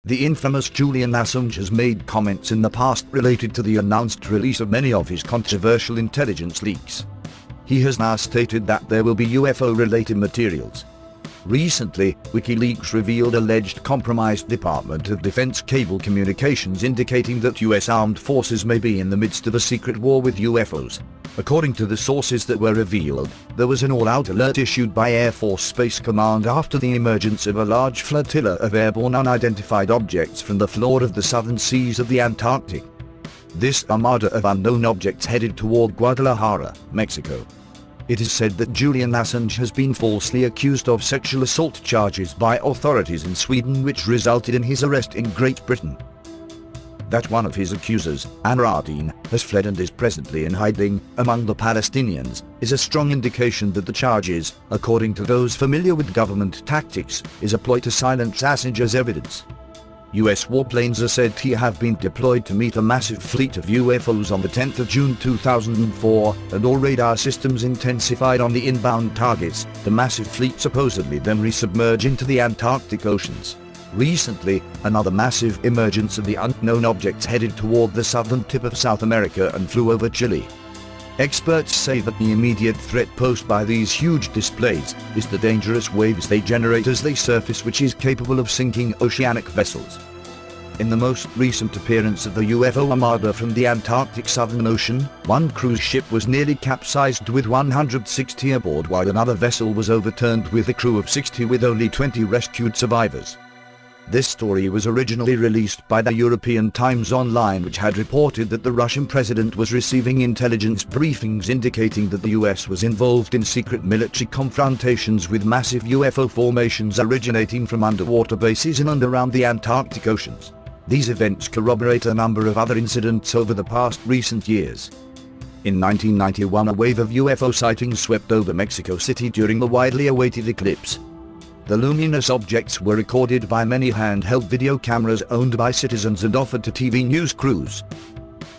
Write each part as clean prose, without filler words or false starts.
The infamous Julian Assange has made comments in the past related to the announced release of many of his controversial intelligence leaks. He has now stated that there will be UFO-related materials. Recently, Wikileaks revealed alleged compromised Department of Defense cable communications indicating that US armed forces may be in the midst of a secret war with UFOs. According to the sources that were revealed, there was an all-out alert issued by Air Force Space Command after the emergence of a large flotilla of airborne unidentified objects from the floor of the southern seas of the Antarctic. This armada of unknown objects headed toward Guadalajara, Mexico. It is said that Julian Assange has been falsely accused of sexual assault charges by authorities in Sweden, which resulted in his arrest in Great Britain. That one of his accusers, Antarctica, has fled and is presently in hiding among the Palestinians, is a strong indication that the charges, according to those familiar with government tactics, is a ploy to silence Assange's evidence. US warplanes are said to have been deployed to meet a massive fleet of UFOs on the 10th of June 2004, and all radar systems intensified on the inbound targets. The massive fleet supposedly then resubmerged into the Antarctic oceans. Recently, another massive emergence of the unknown objects headed toward the southern tip of South America and flew over Chile. Experts say that the immediate threat posed by these huge displays is the dangerous waves they generate as they surface, which is capable of sinking oceanic vessels. In the most recent appearance of the UFO armada from the Antarctic Southern Ocean, one cruise ship was nearly capsized with 160 aboard, while another vessel was overturned with a crew of 60 with only 20 rescued survivors. This story was originally released by the European Times Online, which had reported that the Russian president was receiving intelligence briefings indicating that the US was involved in secret military confrontations with massive UFO formations originating from underwater bases in and around the Antarctic oceans. These events corroborate a number of other incidents over the past recent years. In 1991, a wave of UFO sightings swept over Mexico City during the widely awaited eclipse. The luminous objects were recorded by many handheld video cameras owned by citizens and offered to TV news crews.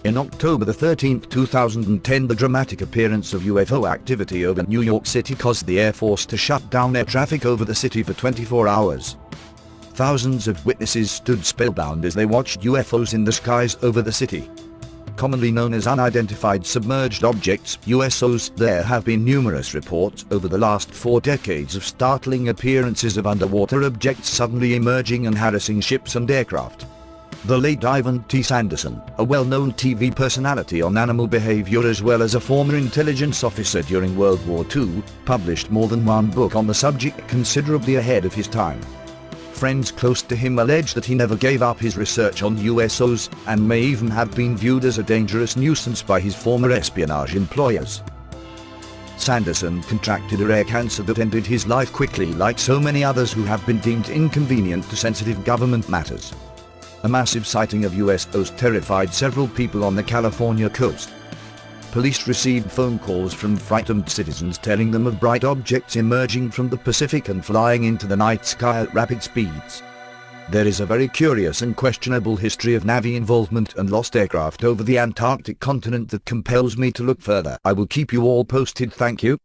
In October 13, 2010, the dramatic appearance of UFO activity over New York City caused the Air Force to shut down air traffic over the city for 24 hours. Thousands of witnesses stood spellbound as they watched UFOs in the skies over the city. Commonly known as unidentified submerged objects, USOs, there have been numerous reports over the last 4 decades of startling appearances of underwater objects suddenly emerging and harassing ships and aircraft. The late Ivan T. Sanderson, a well-known TV personality on animal behavior as well as a former intelligence officer during World War II, published more than one book on the subject, considerably ahead of his time. Friends close to him allege that he never gave up his research on USOs, and may even have been viewed as a dangerous nuisance by his former espionage employers. Sanderson contracted a rare cancer that ended his life quickly, like so many others who have been deemed inconvenient to sensitive government matters. A massive sighting of USOs terrified several people on the California coast. Police received phone calls from frightened citizens telling them of bright objects emerging from the Pacific and flying into the night sky at rapid speeds. There is a very curious and questionable history of Navy involvement and lost aircraft over the Antarctic continent that compels me to look further. I will keep you all posted. Thank you.